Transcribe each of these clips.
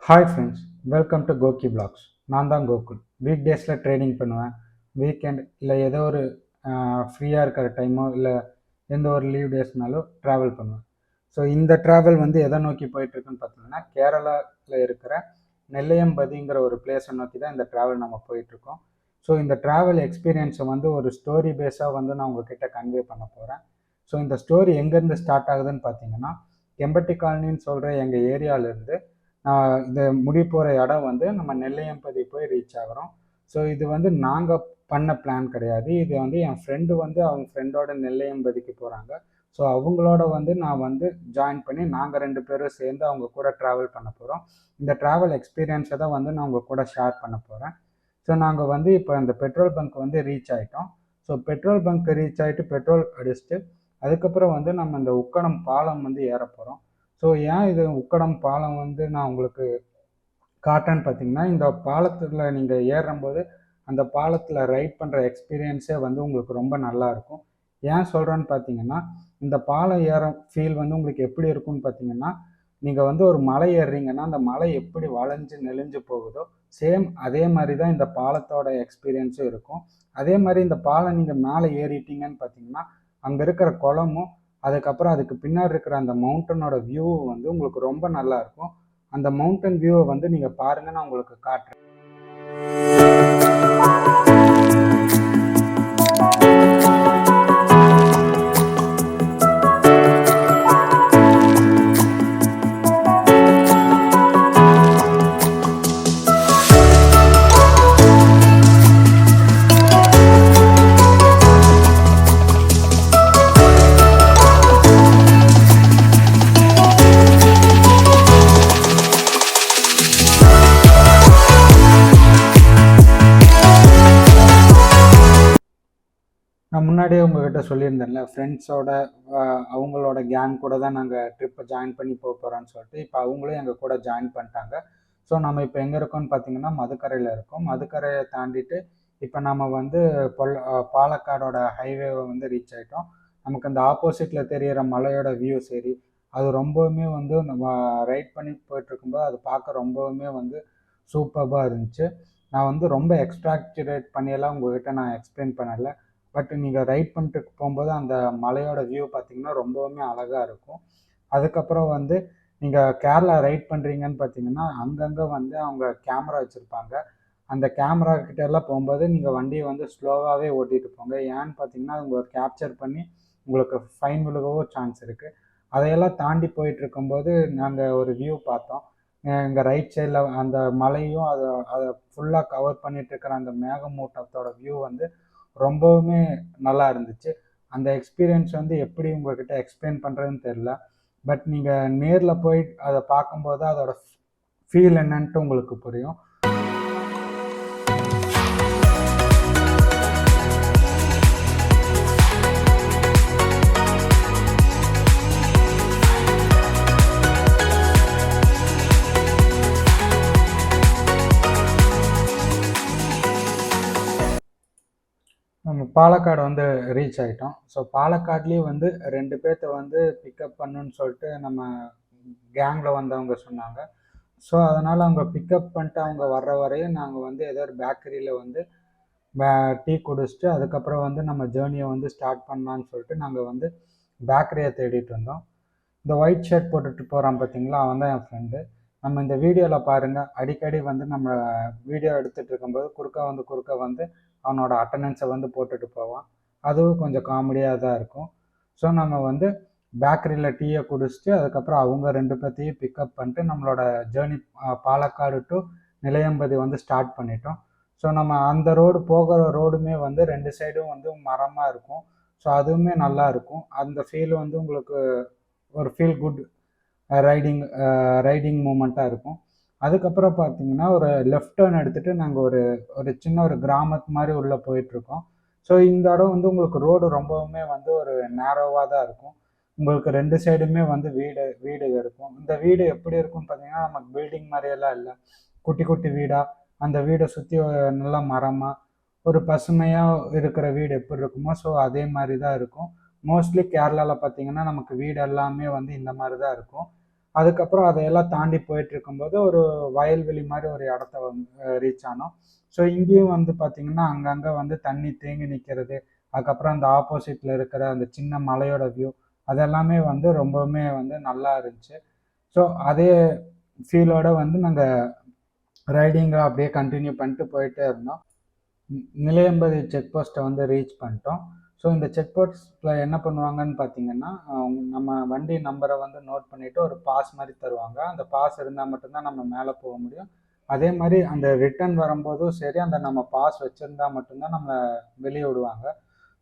Hi friends, welcome to Goki vlogs. நான் தான் Gokul. Week டேஸில் ட்ரேடிங் பண்ணுவேன். வீக்கெண்ட் இல்லை ஏதோ ஒரு ஃப்ரீயாக இருக்கிற டைமோ இல்லை எந்த ஒரு லீவ் டேஸ்னாலும் ட்ராவல் பண்ணுவேன். ஸோ இந்த ட்ராவல் வந்து எதை நோக்கி போயிட்டுருக்குன்னு பார்த்தீங்கன்னா, கேரளாவில் இருக்கிற நெல்லையம்பதிங்கிற ஒரு பிளேஸை நோக்கி தான் இந்த ட்ராவல் நம்ம போயிட்டுருக்கோம். ஸோ இந்த ட்ராவல் எக்ஸ்பீரியன்ஸை வந்து ஒரு ஸ்டோரி பேஸாக வந்து நான் உங்ககிட்ட கன்வே பண்ண போகிறேன். ஸோ இந்த ஸ்டோரி எங்கேருந்து ஸ்டார்ட் ஆகுதுன்னு பார்த்தீங்கன்னா, கெம்பட்டி காலனின்னு சொல்கிற எங்கள் ஏரியாவிலேருந்து இது முடி போகிற இடம் வந்து நம்ம நெல்லையம்பதி போய் ரீச் ஆகிறோம். ஸோ இது வந்து நாங்கள் பண்ண பிளான் கிடையாது. இது வந்து என் ஃப்ரெண்டு வந்து அவங்க ஃப்ரெண்டோட நெல்லையம்பதிக்கு போகிறாங்க. ஸோ அவங்களோட வந்து நான் வந்து ஜாயின் பண்ணி நாங்கள் 2 பேரும் சேர்ந்து அவங்க கூட ட்ராவல் பண்ண போகிறோம். இந்த ட்ராவல் எக்ஸ்பீரியன்ஸை தான் வந்து நான் உங்கள் கூட ஷேர் பண்ண போகிறேன். ஸோ நாங்கள் வந்து இப்போ அந்த பெட்ரோல் பங்க் வந்து ரீச் ஆகிட்டோம். ஸோ பெட்ரோல் பங்க் ரீச் ஆகிட்டு பெட்ரோல் அடிச்சுட்டு அதுக்கப்புறம் வந்து நம்ம இந்த உக்கடம் பாலம் வந்து ஏற போகிறோம். ஸோ ஏன் இது உக்கடம் பாலம் வந்து நான் உங்களுக்கு காட்டுறேன்னு பார்த்தீங்கன்னா, இந்த பாலத்தில் நீங்கள் ஏறும்போது அந்த பாலத்தில் ரைட் பண்ணுற எக்ஸ்பீரியன்ஸே வந்து உங்களுக்கு ரொம்ப நல்லாயிருக்கும். ஏன் சொல்கிறேன்னு பார்த்தீங்கன்னா, இந்த பாலம் ஏற ஃபீல் வந்து உங்களுக்கு எப்படி இருக்குன்னு பார்த்தீங்கன்னா, நீங்கள் வந்து ஒரு மலை ஏறுறீங்கன்னா அந்த மலை எப்படி வளைஞ்சு நெளிஞ்சு போகுதோ சேம் அதே மாதிரி தான் இந்த பாலத்தோட எக்ஸ்பீரியன்ஸும் இருக்கும். அதே மாதிரி இந்த பாலம் நீங்கள் மேலே ஏறிட்டீங்கன்னு பார்த்தீங்கன்னா, அங்கே இருக்கிற குளமும் அதுக்கப்புறம் அதுக்கு பின்னாடி இருக்கிற அந்த மவுண்டனோட வியூ வந்து உங்களுக்கு ரொம்ப நல்லா இருக்கும். அந்த மவுண்டன் வியூவை வந்து நீங்கள் பாருங்க, நான் உங்களுக்கு காட்டுறேன். நான் முன்னாடியே உங்ககிட்ட சொல்லியிருந்தேன்ல, ஃப்ரெண்ட்ஸோட அவங்களோட கேங் கூட தான் நாங்கள் ட்ரிப்பை ஜாயின் பண்ணி போகிறோன்னு சொல்லிட்டு. இப்போ அவங்களும் எங்கள் கூட ஜாயின் பண்ணிட்டாங்க. ஸோ நம்ம இப்போ எங்கே இருக்கோம்னு பார்த்தீங்கன்னா, மதுக்கரையில் இருக்கோம். மதுக்கரையை தாண்டிட்டு இப்போ நம்ம வந்து பாலக்காடோட ஹைவேவை வந்து ரீச் ஆகிட்டோம். நமக்கு அந்த ஆப்போசிட்டில் தெரிகிற மலையோட வியூ சரி, அது ரொம்பவுமே வந்து நம்ம ரைட் பண்ணி போயிட்டுருக்கும்போது அது பார்க்க ரொம்பவுமே வந்து சூப்பர்பாக இருந்துச்சு. நான் வந்து ரொம்ப எக்ஸ்ட்ராக்சுரேட் பண்ணியெல்லாம் உங்கள்கிட்ட நான் எக்ஸ்பிளைன் பண்ணலை. பட் நீங்கள் ரைட் பண்ணிட்டு போகும்போது அந்த மலையோட வியூ பார்த்திங்கன்னா ரொம்பவுமே அழகாக இருக்கும். அதுக்கப்புறம் வந்து நீங்கள் கேரளா ரைட் பண்ணுறீங்கன்னு பார்த்தீங்கன்னா, அங்கங்கே வந்து அவங்க கேமரா வச்சுருப்பாங்க. அந்த கேமரா கிட்டெல்லாம் போகும்போது நீங்கள் வண்டியை வந்து ஸ்லோவாகவே ஓட்டிகிட்டு போங்க. ஏன்னு பார்த்தீங்கன்னா உங்களை கேப்சர் பண்ணி உங்களுக்கு ஃபைன் விழுகவும் சான்ஸ் இருக்குது. அதையெல்லாம் தாண்டி போயிட்டுருக்கும்போது நாங்கள் ஒரு வியூ பார்த்தோம். இங்கே ரைட் சைடில் அந்த மலையும் அதை ஃபுல்லாக கவர் பண்ணிகிட்ருக்கிற அந்த மேகமூட்டத்தோட வியூ வந்து ரொம்பவுமே நல்லா இருந்துச்சு. அந்த எக்ஸ்பீரியன்ஸ் வந்து எப்படி உங்கள்கிட்ட எக்ஸ்பிளைன் பண்ணுறதுன்னு தெரில. பட் நீங்கள் நேரில் போய் அதை பார்க்கும்போது அதோட ஃபீல் என்னன்ட்டு உங்களுக்கு புரியும். நம்ம பாலக்காடு வந்து ரீச் ஆகிட்டோம். ஸோ பாலக்காட்லேயும் வந்து 2 பேர்த்த வந்து பிக்கப் பண்ணுன்னு சொல்லிட்டு நம்ம கேங்கில் வந்தவங்க சொன்னாங்க. ஸோ அதனால் அவங்க பிக்கப் பண்ணிட்டு அவங்க வர்ற வரையும் நாங்கள் வந்து ஏதோ ஒரு பேக்கரியில் வந்து டீ குடிச்சிட்டு அதுக்கப்புறம் வந்து நம்ம ஜேர்னியை வந்து ஸ்டார்ட் பண்ணலான்னு சொல்லிட்டு நாங்கள் வந்து பேக்கரியை தேடிட்டு இருந்தோம். இந்த ஒயிட் ஷர்ட் போட்டுட்டு போகிறான் பார்த்தீங்களா, அவன் தான் என் ஃப்ரெண்டு. நம்ம இந்த வீடியோவில் பாருங்கள், அடிக்கடி வந்து நம்ம வீடியோ எடுத்துகிட்டு இருக்கும்போது குறுக்க வந்து அவனோட அட்டண்டன்ஸை வந்து போட்டுட்டு போவான். அதுவும் கொஞ்சம் காமெடியாக தான் இருக்கும். ஸோ நம்ம வந்து பேக்கரியில் டீயை குடிச்சிட்டு அதுக்கப்புறம் அவங்க 2 பேர்த்தையும் பிக்கப் பண்ணிட்டு நம்மளோட ஜேர்னி பாலக்காடு டு நிலையம்பதி வந்து ஸ்டார்ட் பண்ணிட்டோம். ஸோ நம்ம அந்த ரோடு போகிற ரோடுமே வந்து 2 சைடும் வந்து மரமாக இருக்கும். ஸோ அதுவுமே நல்லா இருக்கும். அந்த ஃபீல் வந்து உங்களுக்கு ஒரு ஃபீல் குட் ரைடிங் மூமெண்ட்டாக இருக்கும். அதுக்கப்புறம் பார்த்தீங்கன்னா ஒரு லெஃப்ட் டர்ன் எடுத்துகிட்டு நாங்கள் ஒரு சின்ன ஒரு கிராமத்து மாதிரி உள்ளே போயிட்டுருக்கோம். ஸோ இந்த இடம் வந்து உங்களுக்கு ரோடு ரொம்பவுமே வந்து ஒரு நேரோவாக தான் இருக்கும். உங்களுக்கு 2 சைடுமே வந்து வீடு இருக்கும். இந்த வீடு எப்படி இருக்கும்னு பார்த்தீங்கன்னா, நமக்கு பில்டிங் மாதிரியெல்லாம் இல்லை, குட்டி குட்டி வீடாக அந்த வீடை சுற்றி நல்லா மரமாக ஒரு பசுமையாக இருக்கிற வீடு எப்படி இருக்குமோ ஸோ அதே மாதிரி தான் இருக்கும். மோஸ்ட்லி கேரளாவில் பார்த்தீங்கன்னா நமக்கு வீடு எல்லாமே வந்து இந்த மாதிரி தான் இருக்கும். அதுக்கப்புறம் அதையெல்லாம் தாண்டி போயிட்டு இருக்கும்போது ஒரு வயல்வெளி மாதிரி ஒரு இடத்த வந்து ரீச் ஆனோம். ஸோ இங்கேயும் வந்து பார்த்திங்கன்னா அங்கங்கே வந்து தண்ணி தேங்கி நிற்கிறது, அதுக்கப்புறம் அந்த ஆப்போசிட்டில் இருக்கிற அந்த சின்ன மலையோட வியூ அதெல்லாமே வந்து ரொம்பவுமே வந்து நல்லா இருந்துச்சு. ஸோ அதே ஃபீலோட வந்து நாங்கள் ரைடிங்கை அப்படியே கண்டினியூ பண்ணிட்டு போயிட்டே இருந்தோம். நிலையம்பதி செக் போஸ்ட்டை வந்து ரீச் பண்ணிட்டோம். ஸோ இந்த செக் போஸ்ட்டில் என்ன பண்ணுவாங்கன்னு பார்த்தீங்கன்னா, நம்ம வண்டி நம்பரை வந்து நோட் பண்ணிவிட்டு ஒரு பாஸ் மாதிரி தருவாங்க. அந்த பாஸ் இருந்தால் மட்டும்தான் நம்ம மேலே போக முடியும். அதே மாதிரி அந்த ரிட்டர்ன் வரும்போதும் சரி, அந்த நம்ம பாஸ் வச்சுருந்தா மட்டும்தான் நம்ம வெளியே விடுவாங்க.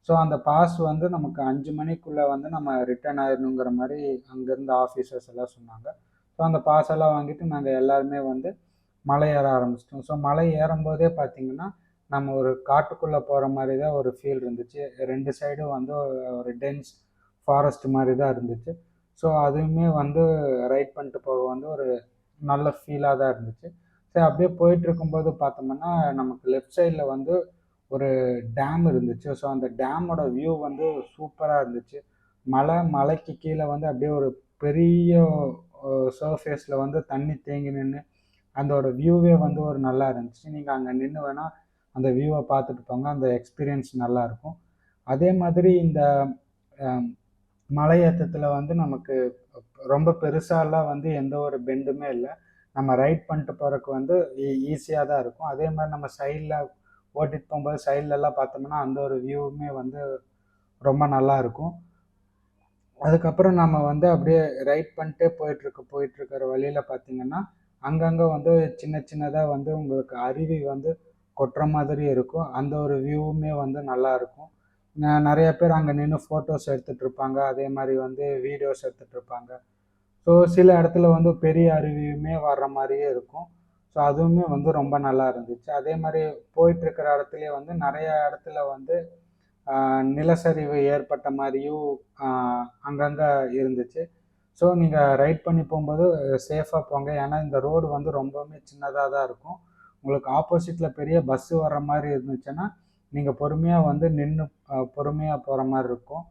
ஸோ அந்த பாஸ் வந்து நமக்கு 5 மணிக்குள்ளே வந்து நம்ம ரிட்டர்ன் ஆயிடணுங்கிற மாதிரி அங்கேருந்து ஆஃபீஸர்ஸ் எல்லாம் சொன்னாங்க. ஸோ அந்த பாஸ் எல்லாம் வாங்கிட்டு நாங்கள் எல்லாருமே வந்து மலை ஏற ஆரம்பிச்சிட்டோம். ஸோ மலை ஏறும்போதே பார்த்தீங்கன்னா, நம்ம ஒரு காட்டுக்குள்ளே போகிற மாதிரி தான் ஒரு ஃபீல் இருந்துச்சு. 2 சைடும் வந்து ஒரு டென்ஸ் ஃபாரஸ்ட் மாதிரி தான் இருந்துச்சு. ஸோ அதுவுமே வந்து ரைட் பண்ணிட்டு போக வந்து ஒரு நல்ல ஃபீலாக தான் இருந்துச்சு. சரி அப்படியே போயிட்டுருக்கும்போது பார்த்தோம்னா, நமக்கு லெஃப்ட் சைடில் வந்து ஒரு டேம் இருந்துச்சு. ஸோ அந்த டேமோட வியூ வந்து சூப்பராக இருந்துச்சு. மலைக்கு கீழே வந்து அப்படியே ஒரு பெரிய சர்ஃபேஸில் வந்து தண்ணி தேங்கி நின்று அதோட வியூவே வந்து ஒரு நல்லா இருந்துச்சு. நீங்கள் அங்கே நின்று வேணால் அந்த வியூவை பார்த்துட்டு போங்க, அந்த எக்ஸ்பீரியன்ஸ் நல்லாயிருக்கும். அதே மாதிரி இந்த மலை ஏற்றத்தில் வந்து நமக்கு ரொம்ப பெருசாலாம் வந்து எந்த ஒரு பெண்டுமே இல்லை. நம்ம ரைட் பண்ணிட்டு போகிறதுக்கு வந்து ஈஸியாக தான் இருக்கும். அதே மாதிரி நம்ம சைடில் ஓட்டிகிட்டு போகும்போது சைட்லலாம் பார்த்தோம்னா அந்த ஒரு வியூவுமே வந்து ரொம்ப நல்லா இருக்கும். அதுக்கப்புறம் நம்ம வந்து அப்படியே ரைட் பண்ணிட்டே போயிட்டுருக்கிற வழியில் பார்த்தீங்கன்னா, அங்கங்கே வந்து சின்ன சின்னதாக வந்து உங்களுக்கு அருவி வந்து கொட்டுற மாதிரி இருக்கும். அந்த ஒரு வியூவுமே வந்து நல்லாயிருக்கும். நிறைய பேர் அங்கே நின்று ஃபோட்டோஸ் எடுத்துகிட்டு இருப்பாங்க. அதே மாதிரி வந்து வீடியோஸ் எடுத்துகிட்டு இருப்பாங்க. ஸோ சில இடத்துல வந்து பெரிய அருவியுமே வர்ற மாதிரியே இருக்கும். ஸோ அதுவுமே வந்து ரொம்ப நல்லா இருந்துச்சு. அதே மாதிரி போயிட்டுருக்கிற இடத்துலையே வந்து நிறைய இடத்துல வந்து நிலச்சரிவு ஏற்பட்ட மாதிரியும் அங்கங்கே இருந்துச்சு. ஸோ நீங்கள் ரைட் பண்ணி போகும்போது சேஃபாக போங்க. ஏன்னா இந்த ரோடு வந்து ரொம்பவுமே சின்னதாக தான் இருக்கும். உங்களுக்கு ஆப்போசிட்டில் பெரிய பஸ்ஸு வர்ற மாதிரி இருந்துச்சுன்னா, நீங்கள் பொறுமையாக வந்து நின்று பொறுமையாக போகிற மாதிரி இருக்கும்.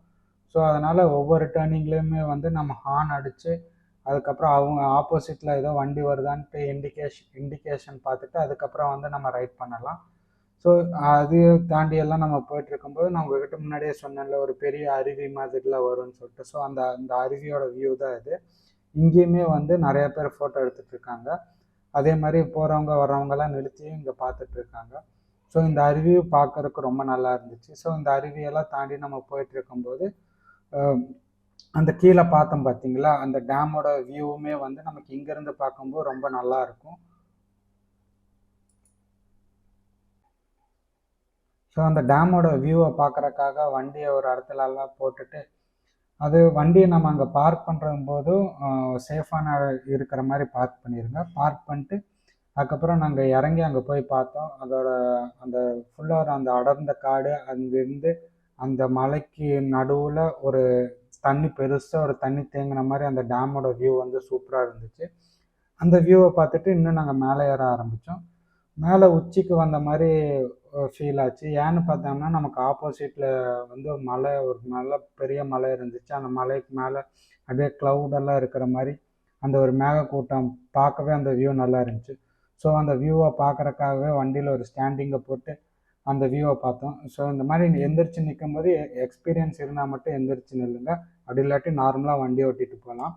ஸோ அதனால் ஒவ்வொரு டர்னிங்லேயுமே வந்து நம்ம ஹார்ன் அடித்து, அதுக்கப்புறம் அவங்க ஆப்போசிட்டில் ஏதோ வண்டி வருதான்ட்டு இண்டிகேஷன் பார்த்துட்டு அதுக்கப்புறம் வந்து நம்ம ரைட் பண்ணலாம். ஸோ அது தாண்டி எல்லாம் நம்ம போயிட்டுருக்கும்போது நான் உங்ககிட்ட முன்னாடியே சொன்னேன்ல, ஒரு பெரிய அருவி மாதிரிலாம் வரும்னு சொல்லிட்டு. ஸோ அந்த அருவியோட வியூ தான் இது. இங்கேயுமே வந்து நிறைய பேர் ஃபோட்டோ எடுத்துகிட்டு இருக்காங்க. அதே மாதிரி போகிறவங்க வர்றவங்கெல்லாம் நிறுத்தியும் இங்கே பார்த்துட்ருக்காங்க. ஸோ இந்த அருவியும் பார்க்கறதுக்கு ரொம்ப நல்லா இருந்துச்சு. ஸோ இந்த அருவியெல்லாம் தாண்டி நம்ம போயிட்டு இருக்கும்போது அந்த கீழே பார்த்தோம் பார்த்தீங்களா, அந்த டேமோட வியூவுமே வந்து நமக்கு இங்கேருந்து பார்க்கும்போது ரொம்ப நல்லா இருக்கும். ஸோ அந்த டேமோட வியூவை பார்க்குறக்காக வண்டியை ஒரு இடத்துலலாம் போட்டுட்டு, அது வண்டியை நம்ம அங்கே பார்க் பண்ணும்போதும் சேஃபான இருக்கிற மாதிரி பார்க் பண்ணிடுங்க. பார்க் பண்ணிட்டு அதுக்கப்புறம் நாங்கள் இறங்கி அங்கே போய் பார்த்தோம். அதோட அந்த ஃபுல்லாக அந்த அடர்ந்த காடு, அங்கேருந்து அந்த மலைக்கு நடுவில் ஒரு தண்ணி பெருசாக ஒரு தண்ணி தேங்கின மாதிரி அந்த டேமோட வியூ வந்து சூப்பராக இருந்துச்சு. அந்த வியூவை பார்த்துட்டு இன்னும் நாங்கள் மேலே ஏற ஆரம்பித்தோம். மேலே உச்சிக்கு வந்த மாதிரி ஃபீல் ஆச்சு. ஏன்னு பார்த்தோம்னா, நமக்கு ஆப்போசிட்டில் வந்து ஒரு நல்ல பெரிய மலை இருந்துச்சு. அந்த மலைக்கு மேலே அப்படியே க்ளவுடெல்லாம் இருக்கிற மாதிரி அந்த ஒரு மேகக்கூட்டம் பார்க்கவே அந்த வியூ நல்லா இருந்துச்சு. ஸோ அந்த வியூவை பார்க்குறக்காகவே வண்டியில் ஒரு ஸ்டாண்டிங்கை போட்டு அந்த வியூவை பார்த்தோம். ஸோ இந்த மாதிரி எந்திரிச்சு நிற்கும்போது எக்ஸ்பீரியன்ஸ் இருந்தால் மட்டும் எந்திரிச்சு நில்லுங்க. அப்படி இல்லாட்டி நார்மலாக வண்டி ஓட்டிகிட்டு போகலாம்.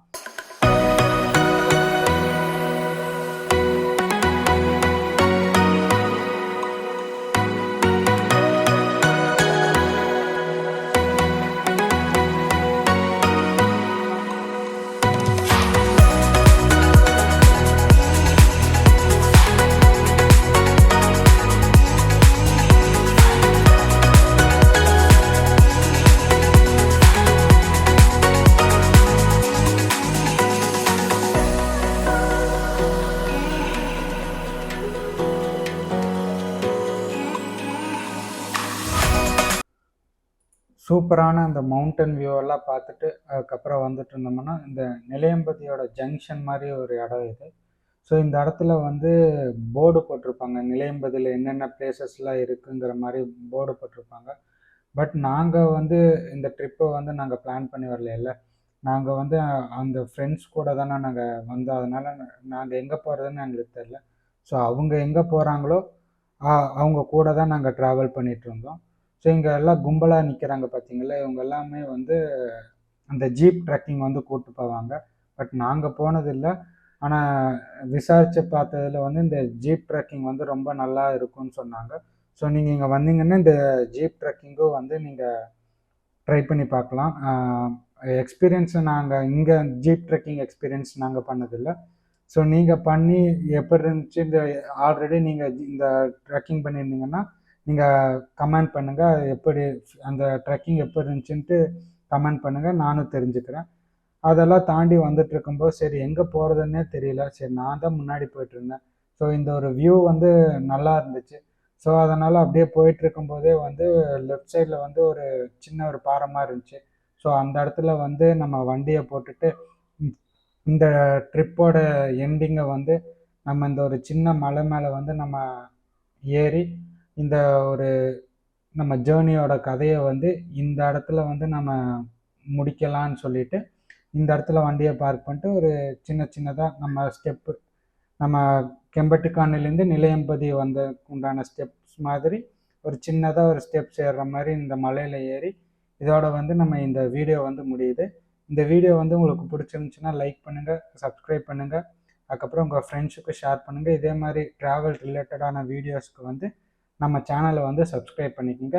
சூப்பரான அந்த மவுண்டன் வியூவெல்லாம் பார்த்துட்டு அதுக்கப்புறம் வந்துட்டு இருந்தோம்னா, இந்த நிலையம்பதியோட ஜங்ஷன் மாதிரி ஒரு இடம் இது. ஸோ இந்த இடத்துல வந்து போர்டு போட்டிருப்பாங்க. நிலையம்பதியில் என்னென்ன பிளேசஸ்லாம் இருக்குங்கிற மாதிரி போர்டு போட்டிருப்பாங்க. பட் நாங்கள் வந்து இந்த ட்ரிப்பை வந்து நாங்கள் பிளான் பண்ணி வரலையில, நாங்கள் வந்து அந்த ஃப்ரெண்ட்ஸ் கூட தானே நாங்கள் வந்தோம். அதனால் நாங்கள் எங்கே போகிறதுன்னு எங்களுக்கு தெரில. ஸோ அவங்க எங்கே போகிறாங்களோ அவங்க கூட தான் நாங்கள் ட்ராவல் பண்ணிகிட்டு இருந்தோம். ஸோ இங்கே எல்லாம் கும்பலாக நிற்கிறாங்க பார்த்தீங்களா, இவங்க எல்லாமே வந்து அந்த ஜீப் ட்ரெக்கிங் வந்து கூப்பிட்டு போவாங்க. பட் நாங்கள் போனதில்லை. ஆனால் விசாரித்து பார்த்ததுல வந்து இந்த ஜீப் ட்ரெக்கிங் வந்து ரொம்ப நல்லா இருக்கும்னு சொன்னாங்க. ஸோ நீங்கள் இங்கே வந்தீங்கன்னா இந்த ஜீப் ட்ரெக்கிங்கும் வந்து நீங்கள் ட்ரை பண்ணி பார்க்கலாம். எக்ஸ்பீரியன்ஸை நாங்கள் இங்கே ஜீப் ட்ரெக்கிங் எக்ஸ்பீரியன்ஸ் நாங்கள் பண்ணதில்லை. ஸோ நீங்கள் பண்ணி எப்படி இருந்துச்சு, இந்த ஆல்ரெடி நீங்கள் இந்த ட்ரெக்கிங் பண்ணியிருந்தீங்கன்னா நீங்கள் கமெண்ட் பண்ணுங்கள். எப்படி அந்த ட்ரெக்கிங் எப்படி இருந்துச்சுன்ட்டு கமெண்ட் பண்ணுங்கள், நானும் தெரிஞ்சுக்கிறேன். அதெல்லாம் தாண்டி வந்துட்டு இருக்கும்போது சரி எங்கே போகிறதுன்னே தெரியல. சரி நான் தான் முன்னாடி போயிட்டுருந்தேன். ஸோ இந்த ஒரு வியூ வந்து நல்லா இருந்துச்சு. ஸோ அதனால் அப்படியே போயிட்டு இருக்கும்போதே வந்து லெஃப்ட் சைடில் வந்து ஒரு சின்ன ஒரு பாறை மாதிரி இருந்துச்சு. ஸோ அந்த இடத்துல வந்து நம்ம வண்டியை போட்டுட்டு இந்த ட்ரிப்போட எண்டிங்கை வந்து நம்ம இந்த ஒரு சின்ன மலை மேலே வந்து நம்ம ஏறி இந்த ஒரு நம்ம ஜேர்னியோட கதையை வந்து இந்த இடத்துல வந்து நம்ம முடிக்கலான்னு சொல்லிட்டு இந்த இடத்துல வண்டியை பார்க் பண்ணிட்டு ஒரு சின்னதாக நம்ம ஸ்டெப்பு நம்ம கெம்பட்டிக்கானிலேருந்து நிலையம்பதி வந்த உண்டான ஸ்டெப்ஸ் மாதிரி ஒரு சின்னதாக ஒரு ஸ்டெப்ஸ் ஏறுற மாதிரி இந்த மலையில் ஏறி இதோட வந்து நம்ம இந்த வீடியோ வந்து முடியுது. இந்த வீடியோ வந்து உங்களுக்கு பிடிச்சிருந்துச்சுன்னா லைக் பண்ணுங்கள், சப்ஸ்கிரைப் பண்ணுங்கள், அதுக்கப்புறம் உங்கள் ஃப்ரெண்ட்ஸுக்கு ஷேர் பண்ணுங்கள். இதே மாதிரி ட்ராவல் ரிலேட்டடான வீடியோஸ்க்கு வந்து நம்ம சேனலை வந்து சப்ஸ்கிரைப் பண்ணிக்கோங்க.